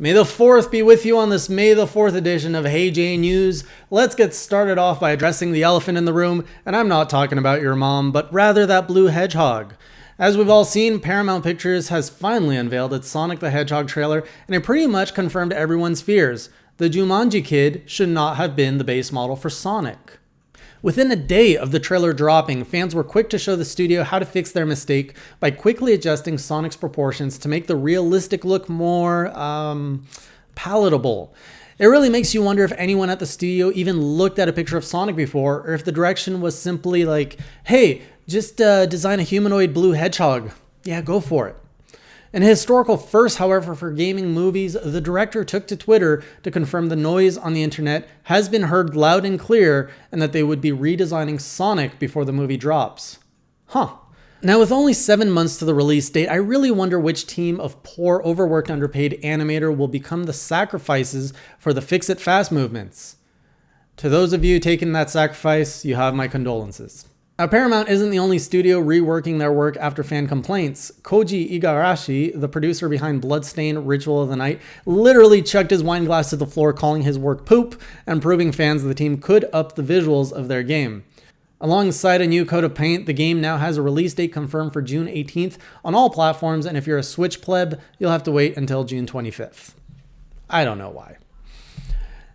May the 4th be with you on this May the 4th edition of Hey J News. Let's get started off by addressing the elephant in the room, and I'm not talking about your mom, but rather that blue hedgehog. As we've all seen, Paramount Pictures has finally unveiled its Sonic the Hedgehog trailer, and it pretty much confirmed everyone's fears. The Jumanji kid should not have been the base model for Sonic. Within a day of the trailer dropping, fans were quick to show the studio how to fix their mistake by quickly adjusting Sonic's proportions to make the realistic look more, palatable. It really makes you wonder if anyone at the studio even looked at a picture of Sonic before, or if the direction was simply like, hey, just design a humanoid blue hedgehog. Yeah, go for it. In a historical first, however, for gaming movies, the director took to Twitter to confirm the noise on the internet has been heard loud and clear and that they would be redesigning Sonic before the movie drops. Now, with only 7 months to the release date, I really wonder which team of poor, overworked, underpaid animator will become the sacrifices for the fix-it-fast movements. To those of you taking that sacrifice, you have my condolences. Now, Paramount isn't the only studio reworking their work after fan complaints. Koji Igarashi, the producer behind Bloodstained Ritual of the Night, literally chucked his wine glass to the floor, calling his work poop and proving fans the team could up the visuals of their game. Alongside a new coat of paint, the game now has a release date confirmed for June 18th on all platforms, and if you're a Switch pleb, you'll have to wait until June 25th. I don't know why.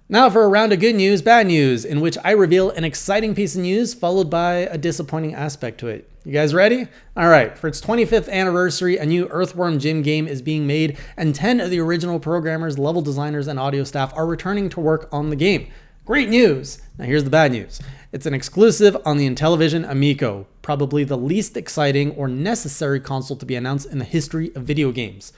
Now for a round of good news, bad news, in which I reveal an exciting piece of news followed by a disappointing aspect to it. You guys ready? All right, for its 25th anniversary, a new Earthworm Jim game is being made, and 10 of the original programmers, level designers, and audio staff are returning to work on the game. Great news! Now here's the bad news. It's an exclusive on the Intellivision Amico, probably the least exciting or necessary console to be announced in the history of video games.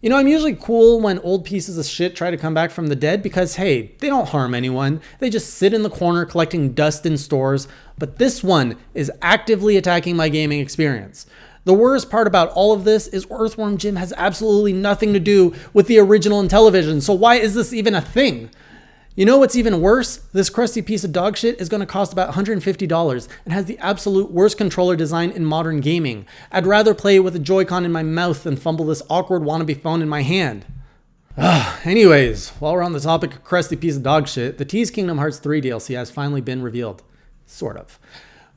You know, I'm usually cool when old pieces of shit try to come back from the dead because, hey, they don't harm anyone. They just sit in the corner collecting dust in stores. But this one is actively attacking my gaming experience. The worst part about all of this is Earthworm Jim has absolutely nothing to do with the original Intellivision. So why is this even a thing? You know what's even worse? This crusty piece of dog shit is going to cost about $150 and has the absolute worst controller design in modern gaming. I'd rather play with a Joy-Con in my mouth than fumble this awkward wannabe phone in my hand. Anyways, while we're on the topic of crusty piece of dog shit, the teased Kingdom Hearts 3 DLC has finally been revealed. Sort of.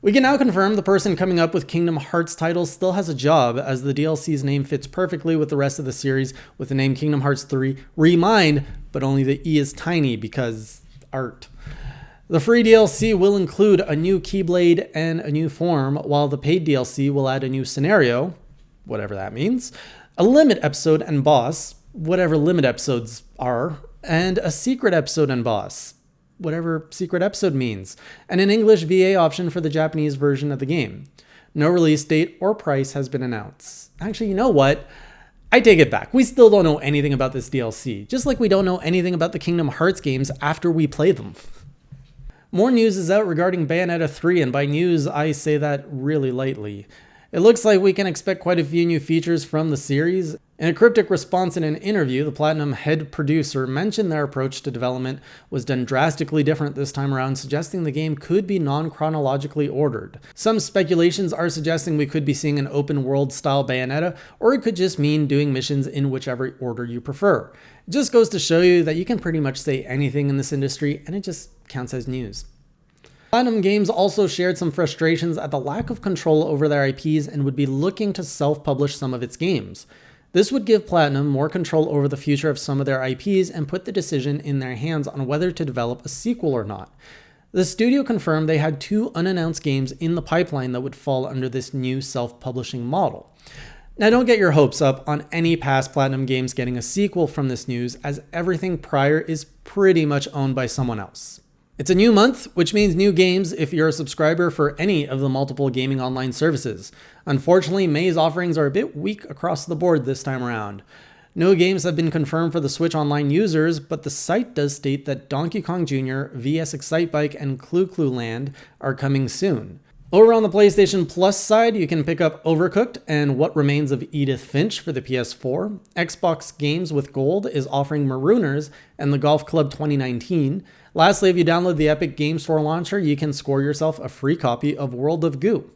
We can now confirm the person coming up with Kingdom Hearts titles still has a job, as the DLC's name fits perfectly with the rest of the series with the name Kingdom Hearts 3 Remind, but only the E is tiny because art. The free DLC will include a new Keyblade and a new form, while the paid DLC will add a new scenario, whatever that means, a limit episode and boss, whatever limit episodes are, and a secret episode and boss, whatever secret episode means, and an English VA option for the Japanese version of the game. No release date or price has been announced. Actually, you know what? I take it back. We still don't know anything about this DLC, just like we don't know anything about the Kingdom Hearts games after we play them. More news is out regarding Bayonetta 3, and by news, I say that really lightly. It looks like we can expect quite a few new features from the series. In a cryptic response in an interview, the Platinum head producer mentioned their approach to development was done drastically different this time around, suggesting the game could be non-chronologically ordered. Some speculations are suggesting we could be seeing an open world style Bayonetta, or it could just mean doing missions in whichever order you prefer. It just goes to show you that you can pretty much say anything in this industry, and it just counts as news. Platinum Games also shared some frustrations at the lack of control over their IPs and would be looking to self-publish some of its games. This would give Platinum more control over the future of some of their IPs and put the decision in their hands on whether to develop a sequel or not. The studio confirmed they had 2 unannounced games in the pipeline that would fall under this new self-publishing model. Now, don't get your hopes up on any past Platinum games getting a sequel from this news, as everything prior is pretty much owned by someone else. It's a new month, which means new games if you're a subscriber for any of the multiple gaming online services. Unfortunately, May's offerings are a bit weak across the board this time around. No games have been confirmed for the Switch Online users, but the site does state that Donkey Kong Jr., VS Excitebike, and Clu Clu Land are coming soon. Over on the PlayStation Plus side, you can pick up Overcooked and What Remains of Edith Finch for the PS4. Xbox Games with Gold is offering Marooners and the Golf Club 2019. Lastly, if you download the Epic Game Store launcher, you can score yourself a free copy of World of Goo.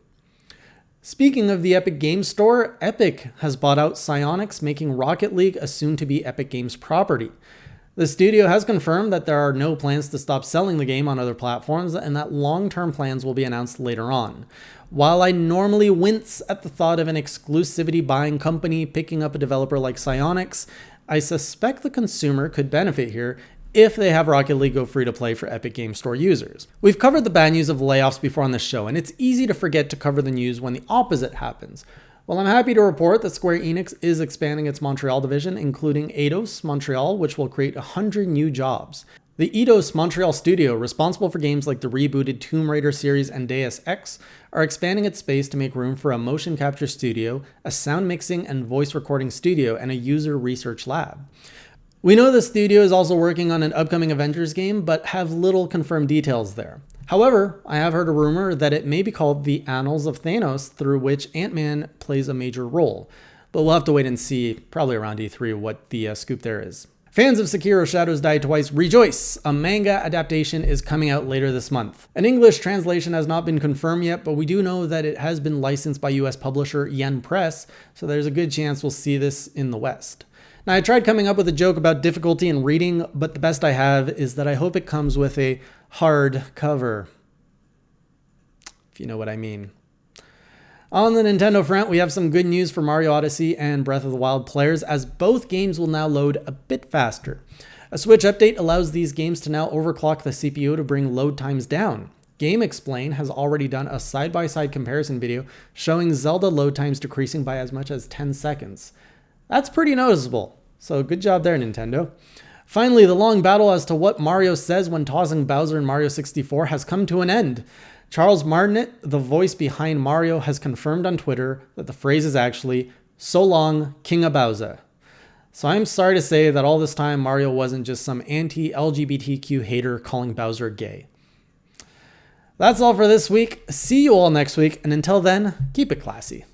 Speaking of the Epic Games Store, Epic has bought out Psyonix, making Rocket League a soon-to-be Epic Games property. The studio has confirmed that there are no plans to stop selling the game on other platforms and that long-term plans will be announced later on. While I normally wince at the thought of an exclusivity buying company picking up a developer like Psyonix, I suspect the consumer could benefit here if they have Rocket League go free to play for Epic Games Store users. We've covered the bad news of layoffs before on this show, and it's easy to forget to cover the news when the opposite happens. Well, I'm happy to report that Square Enix is expanding its Montreal division, including Eidos Montreal, which will create 100 new jobs. The Eidos Montreal studio, responsible for games like the rebooted Tomb Raider series and Deus Ex, are expanding its space to make room for a motion capture studio, a sound mixing and voice recording studio, and a user research lab. We know the studio is also working on an upcoming Avengers game, but have little confirmed details there. However, I have heard a rumor that it may be called The Annals of Thanos, through which Ant-Man plays a major role. But we'll have to wait and see, probably around E3, what the scoop there is. Fans of Sekiro Shadows Die Twice, rejoice! A manga adaptation is coming out later this month. An English translation has not been confirmed yet, but we do know that it has been licensed by US publisher Yen Press, so there's a good chance we'll see this in the West. Now, I tried coming up with a joke about difficulty in reading, but the best I have is that I hope it comes with a hard cover, if you know what I mean. On the Nintendo front, we have some good news for Mario Odyssey and Breath of the Wild players, as both games will now load a bit faster. A Switch update allows these games to now overclock the CPU to bring load times down. GameXplain has already done a side-by-side comparison video showing Zelda load times decreasing by as much as 10 seconds. That's pretty noticeable, so good job there, Nintendo. Finally, the long battle as to what Mario says when tossing Bowser in Mario 64 has come to an end. Charles Martinet, the voice behind Mario, has confirmed on Twitter that the phrase is actually, "So long, King of Bowser." So I'm sorry to say that all this time Mario wasn't just some anti-LGBTQ hater calling Bowser gay. That's all for this week. See you all next week, and until then, keep it classy.